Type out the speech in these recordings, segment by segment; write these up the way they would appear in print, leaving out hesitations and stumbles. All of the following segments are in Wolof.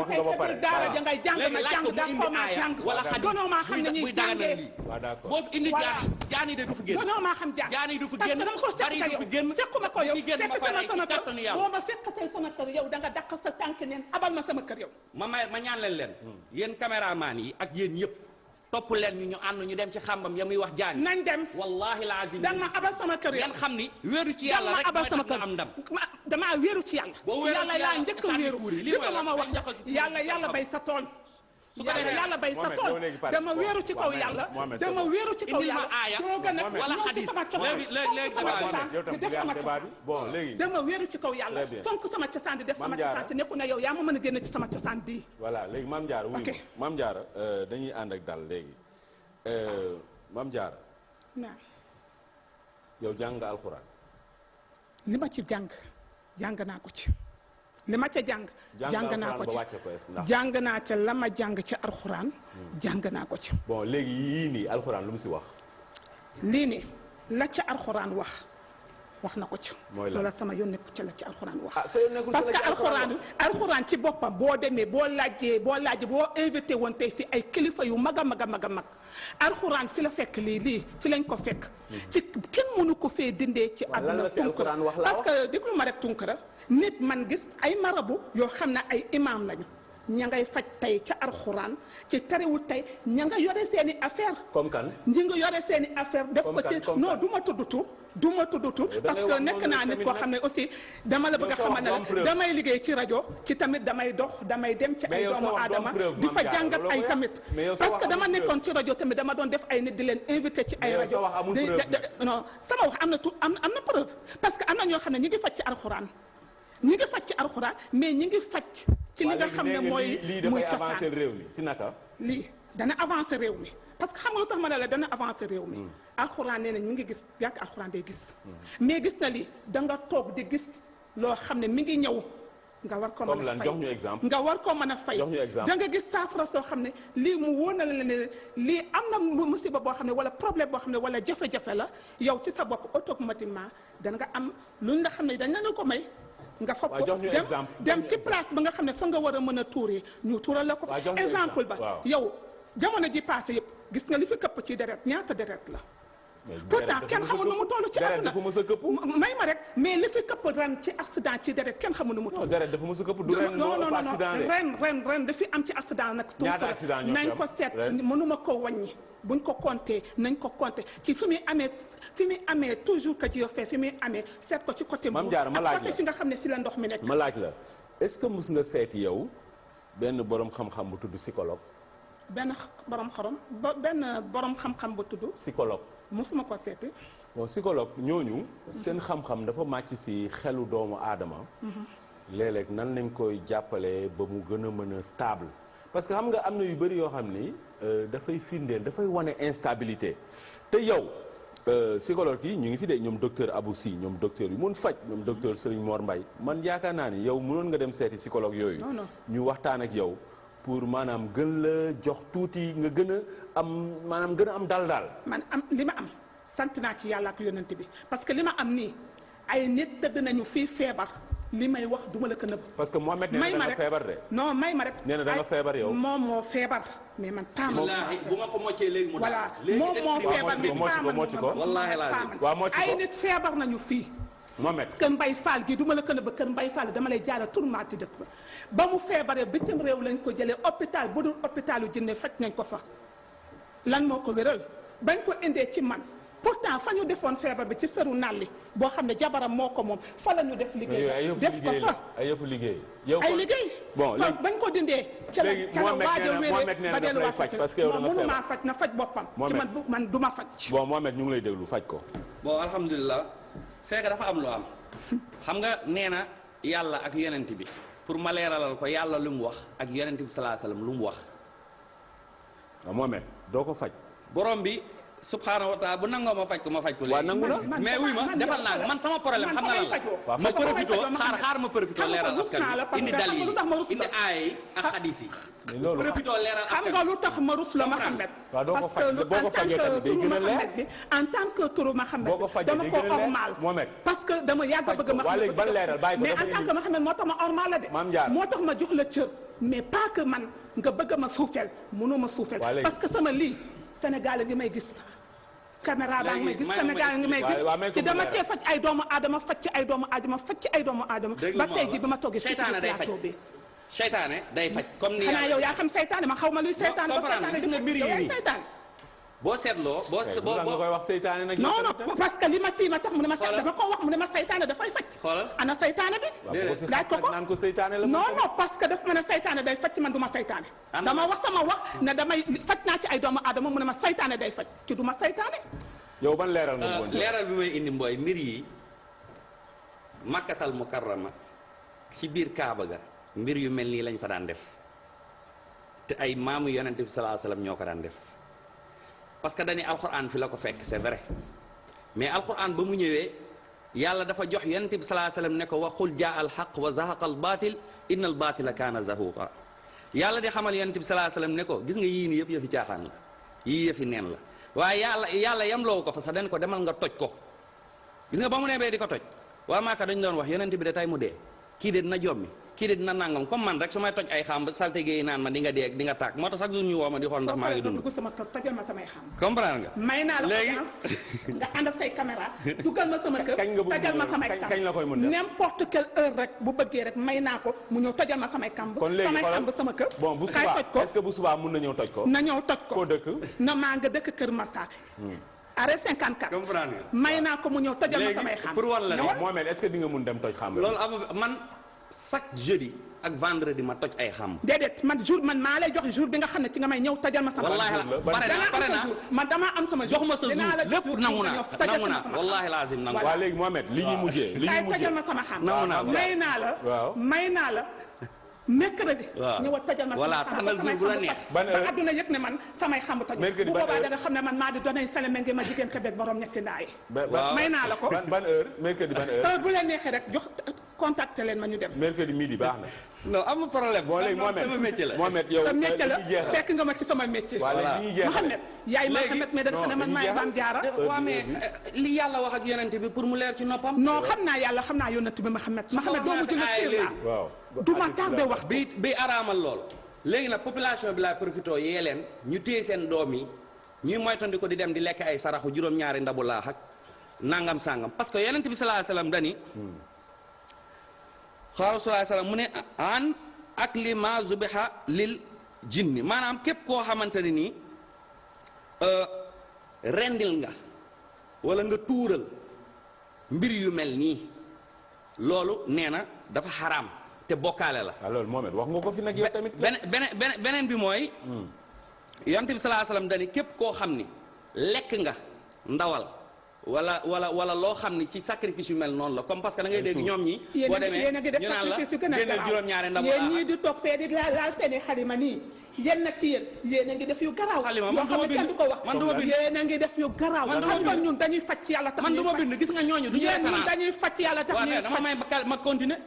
wax nga ba pare daara ja ngay jàng ma jàng da ko ma jàng wala xadis gonoo maa xam ne ñuy jàngee boo fi indi jaani de du fi génn gonoo maa xam jàng jaani du fi génn parce que dama ko bari du fi génn fekkuma ko yow génn ba pare ci kattanu yàlla boo ma fekk say sama kër yow da nga dàq sa tànk neen abal ma sama kër yow ma ñaan leen yéen caméraman yi ak yéen yëpp topp leen ñu ànd ñu dem ci xambam ya muy wax jaani nañ dem wallahi lazim da nga ma abal sama kër yow ngeen xam ni wéeru ci yàlla rek abal sama kër am ndam damaa wéeru ci yàlla yàlla laa njëkk a wéeru li ma wax yàlla bay sa tool su ko defee yàlla bay sa tool dama wéeru ci kaw yàlla dama wéeru ci kaw yàlla wala xadis léegi dama wéeru ci kaw yàlla fonk sama cosaan di def sama cosaan te nekku ne yow yaa ma mën a génn ci sama cosaan bii voilà léegi Mame Diarra wuy Mame Diarra dañuy ànd ak dal léegi Mame Diarra naam yow jàng nga alxuraan li ma ci jàng naa ko ci li ma ca jàng naa ko ci jàng naa ca la ma jàng ci alxuraan jàng naa ko ci bon léegi yii nii alxuraan lu mu si wax lii nii la ca alxuraan wax na ko ci loola sama yoon nekku ci la ci alxuraan wax parce que alxuraan ci boppam boo demee boo laajee boo invité woon tey fi ay kilifa yu mag a mag a mag a mag alxuraan fi la fekk lii fi lañ ko fekk ci kenn mënu ko fee dindee ci àdduna Tunkara parce que déglu ma rek Tunkara nit man gis ay marabu yoo xam ne ay imam lañu ña ngay faj tey ca alxuraan ci terewul tey ña nga yore seeni affaire comme kan ñi nga yore seeni affaire def ko ci non du ma tudd tur parce que nekk naa nit koo xam ne aussi dama la bëgg a xamal ne damay liggéey ci rajo ci tamit damay dox damay dem ci ay doomu aadama di fa jàngat ay tamit parce que dama nekkoon ci rajo tamit dama doon def ay nit di leen invité ci ay rajo non sama wax am na preuve parce que am na ñoo xam ne ñi ngi faj ci alxuraan mais ñi ngi faj ci li nga xam ne mooy muy cosaan si naka lii dana avancé réew mi parce que xam nga lu tax ma ne la dana avancé réew mi alxuraan nee na ñu ngi gis gàtt alxuraan day gis mais gis na lii da nga toog di gis loo xam ne mi ngi ñëw nga war ko mën a fay nga war ko mën a fay da nga gis saafara soo xam ne lii mu wóor na la ne lii am na musiba boo xam ne wala problème boo xam ne wala jafe-jafe la yow ci sa bopp automatiquement da nga am luñ la xam ne dañ la ko may nga foog ko dem ci place ba nga xam ne fa nga war a mën a tuuree ñu tuural la ko exemple ba yow jamono ji passé yëpp gis nga li fi këpp ci deret ñaata deret la pourtant kenn xamul nu mu toll ci àdduna may ma rek mais li fi këpp ren ci accident ci deret kenn xamul nu mu toll ren dafi am ci accident nag nañ ko seet mënuma ko wàññi buñ ko compté nañ ko compté ci fi muy amee toujours que Dieu fait fi muy amee seet ko ci côté Mbour ak côté fi nga xam ne fi la ndox mi nekk ma laaj la est-ce que mus nga seeti yow benn borom xam-xam bu tudd psychologue benn borom xam-xam bu tudd psychologue mosuma ko seeti bon psychologue ñooñu seen xam-xam dafa màcc ci xelu doomu aadama léeg-léeg nan lañ koy jàppale ba mu gën a mën a stable parce que xam nga am na yu bëri yoo xam ni dafay firndeel dafay wane instabilité te yow psychologue yi ñu ngi fi de ñoom docteur Abou Sy ñoom docteur yu mun faj ñoom docteur Serigne Mor Mbaye man yaakaar naa ni yow mënoon nga dem seeti psychologue yooyu ñu waxtaan ak yow pour maanaam gën la jox tuuti nga gën a am dal man li ma am sant naa ci yàlla ak yonent bi parce que li ma am nii ay nit tëdd nañu fii feebar li may wax duma la ko nëbb parce que Mohamed nee na da nga feebar de non may ma rek nee na da nga feebar yow moom moo feebar mais man paama bu ma ko moccee léegi mu voilà moom moo feebar mais paama ay nit feebar nañu fii Mohamed kër Mbay Fall gi du ma la kën a ba kër Mbay Fall dama lay jaara tourmaati dëkk ba mu feebaree bitim réew lañ ko jëlee hôpital bu dul hôpitalu Jinne faj nañ ko fa lan moo ko wéral bañ ko indee ci man pourtant fa ñu defoon feebar bi ci sëru nalli boo xam ne jabaram moo ko moom fa la ñu def liggéey def ko fa ay yëfu liggéey ay liggéey bon bañ ko dindee ca la waaj a wéree ba delluwaat faj parce que moom mënumaa faj na faj boppam ci man du ma faj bon Mohamed ñu ngi lay déglu faj ko bon alhamdulilah c'est que dafa am lu am xam nga nee na yàlla ak yonent bi pour ma leeralal ko yàlla lu mu wax ak yonent bi salaa salaam lu mu wax waaw Mohamed doo ko faj borom bi subhaanahu wa taala bu nangoo ma faj ko ma faj ko. waaw nangu na mais wuy ma defal naa man sama problème xam nga lan la. ma profité xaar ma profité leeral askan wi indi dal yi indi aay yi ak xadis yi. mais loolu profité leeral askan xam nga lu tax ma rus la Mohamed. waaw doo ko faj boo ko fajee tamit day gën a leer en tant que turu Mohamed boo ko fajee dama day ko gën a leer ormal Mohamed. parce que dama yàgg a bëgg Mohamed. waa léegi ban leeral bàyyi ko mais en tant que Mohamed moo tax ma ormal la de. Maam Diarra moo tax ma jox la cër mais pas que man nga bëgg ma suufeel mënoo ma suufeel. parce que sama lii Sénégal ngi may gis. caméra baa ngi may gis Sénégal ngi may gis ci dama cee faj ay doomu aadama faj ci ay doomu aadama faj ci ay doomu aadama ba tey ji bi ma toggee fii ci plateau bi seytaane day faj comme ni xanaa yow yaa xam seytaane ma xaw ma luy seytaane ba seytaane gis nga mbir yi nii seytaane boo seetloo boo nga koy wax seytaane nag non non parce que li ma tii ma tax mu ne ma dama ko wax mu ne ma seytaane dafay faj xoolal ana seytaane bi laaj ko ko naan ko seytaane la non non parce que daf ma ne seytaane day faj ci man du ma seytaane dama wax sama wax ne damay faj naa ci ay doomu aadama mu ne ma seytaane day faj ci du ma seytaane yow ban leeral nga bëggoon leeral bi may indi mbooy mbir yi makkatal mukarrama ci biir kaaba ga mbir yu mel nii lañ fa daan def te ay maamu yonent bi sallallahu alayhi wasallam ñoo ko daan def parce que dañuy alxuraan fi la ko fekk c'est vrai mais alxuraan ba mu ñëwee yàlla dafa jox yonent bi sallallahu alayhi wasallam ne ko waxul jaa al xaq wa zahaqa al baatil inna al baatila kaana zahuqa yàlla di xamal yonent bi sallallahu alayhi wasallam ne ko gis nga yii nii yëpp yëfi caaxaan la yii yëfi neen la waaye yàlla yam loowu ko fa sax dañ ko demal nga toj ko gis nga ba mu nee bee di ko toj waa Maaka dañ doon wax yonent bi de tay mu dee kii de dina jommi kii de dina nangam comme man rek su may toj ay xam ba saltige yi naan ma di nga dee di nga tàkk moo tax chaque jour ñu woo ma di xool ndax maa ngi dund sama kër tojal ma samay xam comprendre nga may naa la léegi nga ànd ak say caméra dugal ma sama kër tojal ma samay kam kañ la koy mën def n'importe quelle heure rek bu bëggee rek may naa ko mu ñëw tojal ma samay kamb samay xam ba sama kër bon bu subaa est-ce que bu subaa mun na ñëw toj ko na ñëw toj ko koo dëkk na maa nga dëkk Kër Massar arrêt 54 comprendre nga may naa ko mu ñëw tojal ma samay xam pour wan la ne Mohamed est-ce que di nga mun dem toj xam loolu am man chaque jeudi ak vendredi ma toj ay xam déedéet man jour man maa lay jox jour bi nga xam ne ci nga may ñëw tojal ma sama wallaahi la pare naa man damaa am sama jox ma sa jour lépp nangu naa wallaahi lazim nangu waaw léegi Mohamed li ñuy mujjee tojal ma sama xam nangu naa may naa la mercredi ñëw a tojal ma voilà sama tànnal jour bu la neex ba adduna yëpp ne man samay xam toj bu boobaa da nga xam ne man maa di donay Seleme ngi ma jigéen Québec borom ñetti ndaay may naa la ko ban heure mercredi ban heure bu leen neexee rek jox contacté leen ma ñu dem mercredi midi baax na non amul problème bon léegi sama métier la Mohamed yow sa métier la fekk nga ma ci sama métier Mohamed yaay Mohamed mais da nga xam ne man maay Maam Jaara waaw mais li yàlla wax ak yonent bi pour mu leer ci noppam non xam naa yàlla xam naa yonent bi Mohamed doomu ju la waaw du ma tardé wax bi araamal lool léegi nag population bi laay profité yee leen ñu téye seen doom yi ñuy moytandi ko di dem di lekk ay saraxu juróom-ñaari ndabu laax ak nangam sangam parce que yonent bi sallallahu alayhi wasallam dani xaaral sallallahu alayhi wasallam mu ne an ak li ma zubiha lil jinni maanaam képp koo xamante ne nii rendil nga wala nga tuural mbir yu mel nii loolu nee na dafa xaraam te bokkaale la. loolu Mohamed wax nga ko fi nag yow tamit. beneen bi mooy. yonent bi sallallahu alayhi wasallam dani képp koo xam ni lekk nga ndawal. wala loo xam ni ci sacrifice yu mel noonu la comme parce que da ngay dégg ñoom ñi. boo demee ñu naan la génneel juróom-ñaari ndaw yéen ñii di toog fee di laal seeni xalima nii yéen nag ci yéen a ngi def yu garaaw. xalima man du ma bind du ko wax. man du ma bind yéen a ngi def yu garaaw. man du ma bind ñun dañuy faj yàlla tax man du ma bind gis nga ñooñu du ñu référence yéen dañuy faj yàlla tax ñuy dama may ma continuer.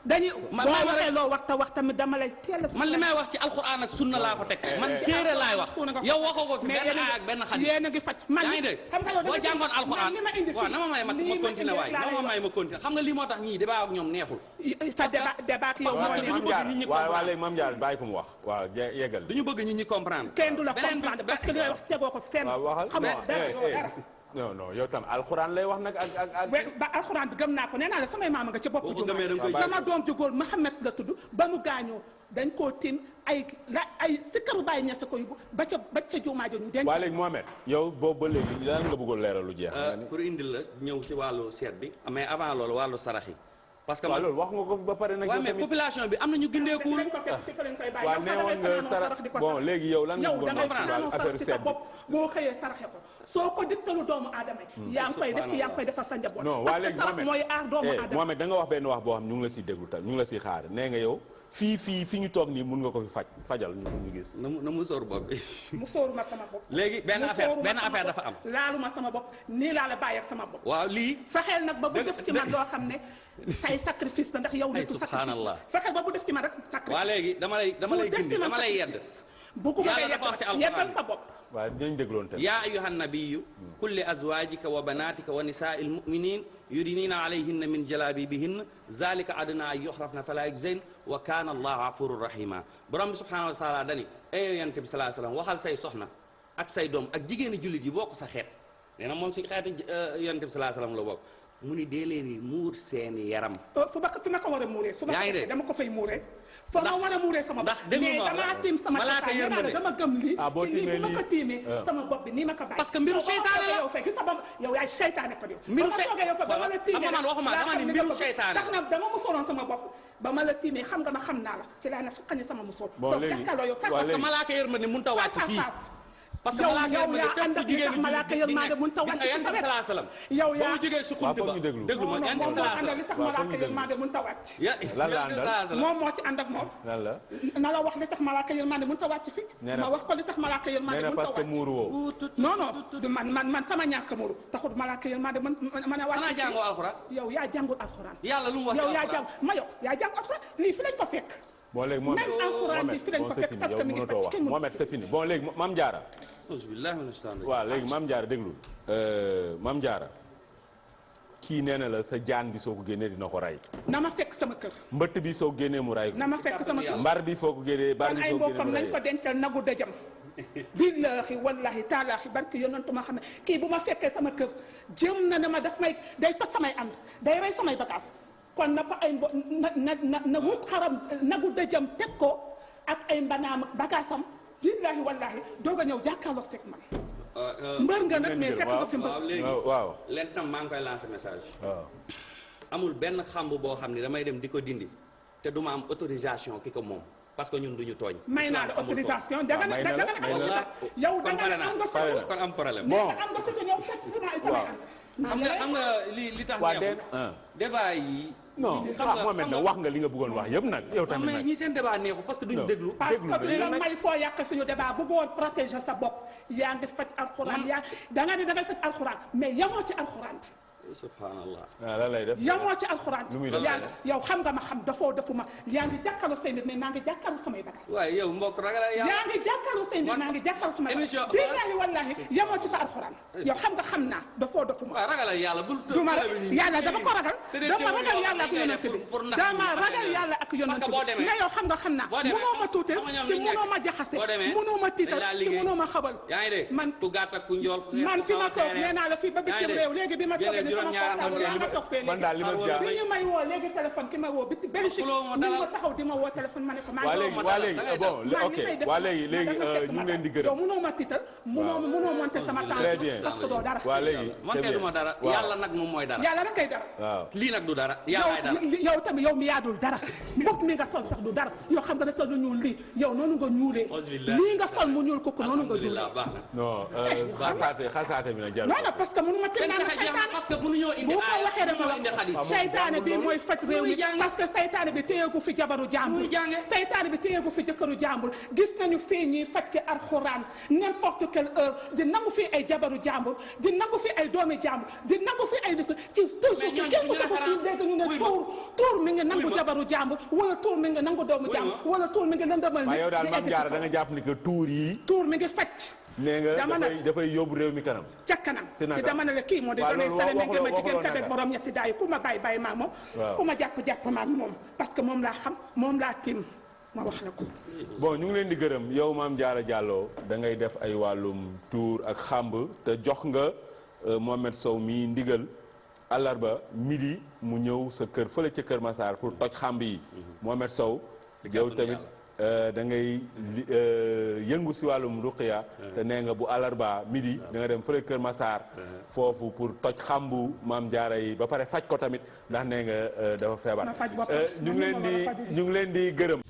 dañuy boo waxee loo wax tamit dama lay teel a. man li may wax ci alxuraan ak sunna laa ko teg man téere laay wax yow waxoo ko fi benn aay ak benn xadis yéen a ngi faj man yaa ngi dégg boo jàngoon alxuraan waaw na ma may ma continuer waay na ma may ma continuer xam nga lii moo tax ñii débat ak ñoom neexul sa débat ak yow moo neexul waaw léegi Mame Diarra bàyyi ko mu wax waaw yeggal duñu bëgg nit ñi comprendre kenn du la comprendre parce que li may wax tegoo ko fenn xam nga dara non yow tam alxuraan lay wax nag ak ba alxuraan bi gëm naa ko nee naa la samay maama nga ci bopp jumaa sama doom ju góor Mohamed la tudd ba mu gaañoo dañ koo tiim ay sikkaru bàyyi ñese ko yóbbu ba ca jumaa jo ñu denc. waa léegi Mohamed yow boobu ba léegi lan nga bëggoon leeral lu jeex pour indil la ñëw si wàllu seet bi mais avant loolu wàllu sarax yi parce que waaw loolu wax nga ko ba pare nag. waaw mais population bi am na ñu gindeekuwul. waaw nee woon nga sarax bon léegi yow lan nga bëggoon wax ci wàllu affaire seet bi boo xëyee saraxe ko soo ko digtalu doomu aadama yi yaa ngi koy def ci yaa ngi koy defal sa njaboot. non waa léegi sarax mooy aar doomu aadama. Mohamed da nga wax benn wax boo xam ñu ngi la siy déglu tam ñu ngi la siy xaar nee nga yow fi ñu toog nii mun nga ko fi fajal ñu gis. na mu sóor bopp bi. mu sóoru ma sama bopp. léegi benn affaire dafa am. laalu ma sama bopp nii laa la bàyyi ak sama bopp. waaw lii. fexeel nag ba bu def ci man loo xam ne say sacrifice la ndax yow nitu sacrifice fexeel ba bu def ci man rek sacrifice. waaw léegi dama lay gindi dama lay yedd. bu ko bëggee yeddal sa bopp. waaw dinañ dégloon tamit. yaa ayyuhan nabiyyu qul li azwaajika wa banaatika wa nisaa'il mu'miniin yudniina alayhinna min jalaabiibihinna zaalika adnaa an yu'rafna falaa yujzayn wa kaana Allaahu gafuuran rahiima. borom bi subhaanahu wa taala dani ay yonent bi sallallahu alayhi wa sallam waxal say soxna ak say doom ak jigéeni jullit yi bokk sa xeet nee na moom suñu xeetu yonent bi sallallahu alayhi wa sallam la bokk mu ni dee leen muur seeni yaram. fi ma ko war a muuree. su ma ko dama ko fay muuree. fa ma war a muuree sama bopp. ndax déglu ma damaa tiim sama malaaka yërmande dama gëm lii. boo tiimee bu ma ko tiimee sama bopp bi nii ma ko bàyyi. parce que mbiru seytaane la yow fekk yow yaay seytaane ko yow. mbiru seytaane tax na dama musóoroon sama bopp ba ma la tiimee xam nga ma xam naa la ci laa ne fuqani sama musóor. bon léegi parce que malaaka yërmande mënut a wàcc fii. parce que malaaka yërmande mun ta wàcc ci sa wet yow yaa ànd ak malaaka yërmande mun ta wàcc. waaw foog ñu déglu déglu ma yan dem sa li tax malaaka yërmande mun ta wàcc. lan la àndal moom moo ci ànd ak moom. lan la na la wax li tax malaaka yërmande mun ta wàcc fi. ma wax ko li tax malaaka yërmande mun ta wàcc. parce que muuru woo. non man sama ñàkk muuru taxul malaaka yërmande mën a wàcc. xanaa jàngoo alxuraan. yow yaa jàngul alxuraan. yàlla lu mu wax ci alxuraan yow yaa jàng alxuraan lii fi lañ ko fekk. bon léegi Mohamed même alxuraan bi fi lañ ko fekk parce que mi ngi fekk kenn Mohamed c'est fini bon léegi Mame Diarra. waaw léegi Mame Diarra déglu Mame Diarra kii nee na la sa jaan bi soo ko génnee dina ko rey. na ma fekk sama kër. mbëtt bi soo génnee mu rey ko. na ma fekk sama kër mbar bi foo ko génnee bar bi soo ko génnee mu rey nañ ko dencal nagu dëjëm. billaahi wallaahi taalaahi barki yonantu ma xam ne kii bu ma fekkee sama kër jëm na ne ma daf may day toj samay ànd day rey samay bagaas kon na fa ay na wut xaram nagu dëjëm teg ko ak ay mbanaam bagaasam. billaahi wallaahi doog a ñëw jàkkaarloo seeg man. mbër nga nag mais fekk nga fi mbër. waaw leen tam maa ngi koy lancer message. amul benn xamb boo xam ne damay dem di ko dindi te du ma am autorisation ki ko moom parce que ñun duñu tooñ. may naa la autorisation danga ne yow danga ne am nga fi kon am problème. bon am nga fi te ñëw fekk sama xam nga li tax neexul débat yi. non Mohamed nag wax nga li nga bëggoon wax yëpp nag yow tamit nag. mais ñi seen débat neexu parce que duñu déglu. parce que li la may foo yàq suñu débat bëggoon protéger sa bopp yaa ngi faj alxuraan danga ne dangay faj alxuraan mais yamoo ci alxuraan bi. subhanallah. lan lay def yamoo ci alxuraan lu muy def yow xam nga ma xam defuma yaa ngi jàkkaarloo say mbir mais maa ngi jàkkaarloo samay bagages. waaye yow mbokk ragal yaa ngi jàkkaarloo say mbir maa ngi jàkkaarloo samay bagages. billaahi wallaahi yamoo ci sa alxuraan. yow xam nga xam naa defuma. waaw ragal yàlla bul. duma yàlla dama ko ragal. dama ragal yàlla ak yonent bi dama ragal yàlla ak yonent bi mais yow xam nga xam naa. mënoo ma tuutal ci mënoo ma jaxase. mënoo ma tiital ci mënoo ma xabal. yaa ngi dégg man ku gàtt ak ku njool. man fi ma toog nee naa la fii ba bitim réew léegi bi ma toogee man daal li ma jaar bi ñu may woo léegi téléphone ki may woo bi Belgique ni ma taxaw di ma woo téléphone ma ne ko maa ngi waa léegi bon ok waa léegi ñu ngi leen di gërëm yow mënoo ma tiital mënoo monter sama temps très bien parce que doo dara waa léegi man kay duma dara yàlla nag moom mooy dara yàlla rek kay dara waaw lii nag du dara yàllaay dara yow tamit yow mi yaadul dara mbokk mi nga sol sax du dara yow xam nga ne sol lu ñuul lii yow noonu nga ñuulee lii nga sol mu ñuul kooku noonu nga ñuulee non xasaate bi na jar non parce que mënu ma tiit naa seytaane parce que mënuñoo indi seytaane bi mooy faj réew mi parce que seytaane bi téyeegu fi jabaru jàmbur seytaane bi téyeegu fi jëkkëru jàmbur gis nañu fii ñuy faj ci alxuraan n'importe quelle heure di nangu fi ay jabaru jàmbur di nangu fi ay doomi jàmbur di nangu fi ay nit ci toujours ci képp ko suñu dégg ñu ne tuur mi ngi nangu jabaru jàmbur wala tuur mi ngi nangu doomu jàmbur wala tuur mi ngi lëndëmal nit yow daal Mame Diarra da nga jàpp ni que tuur mi ngi faj nee nga dafay yóbbu réew mi kanam ca kanam ci dama ne la kii moo di doonay sele mi ngi ma jigéen tabet borom ñetti daay ku ma bàyyi maag moom ku ma jàpp maag moom parce que moom laa xam moom laa tiim ma wax la ko bon ñu ngi leen di gërëm yow Mame Diarra Diallo da ngay def ay wàllum tuur ak xàmb te jox nga Mohamed Sow mi ndigal àllarba midi mu ñëw sa kër fële ca Kër Massar pour toj xàmb yi Mohamed Sow yow tamit da ngay yëngu si wàllum ruqiya te nee nga bu àllarba midi da nga dem fële Kër Massar foofu pour toj xambu maam jaara yi ba pare faj ko tamit ndax nee nga dafa feebar ñu ngi leen di gërëm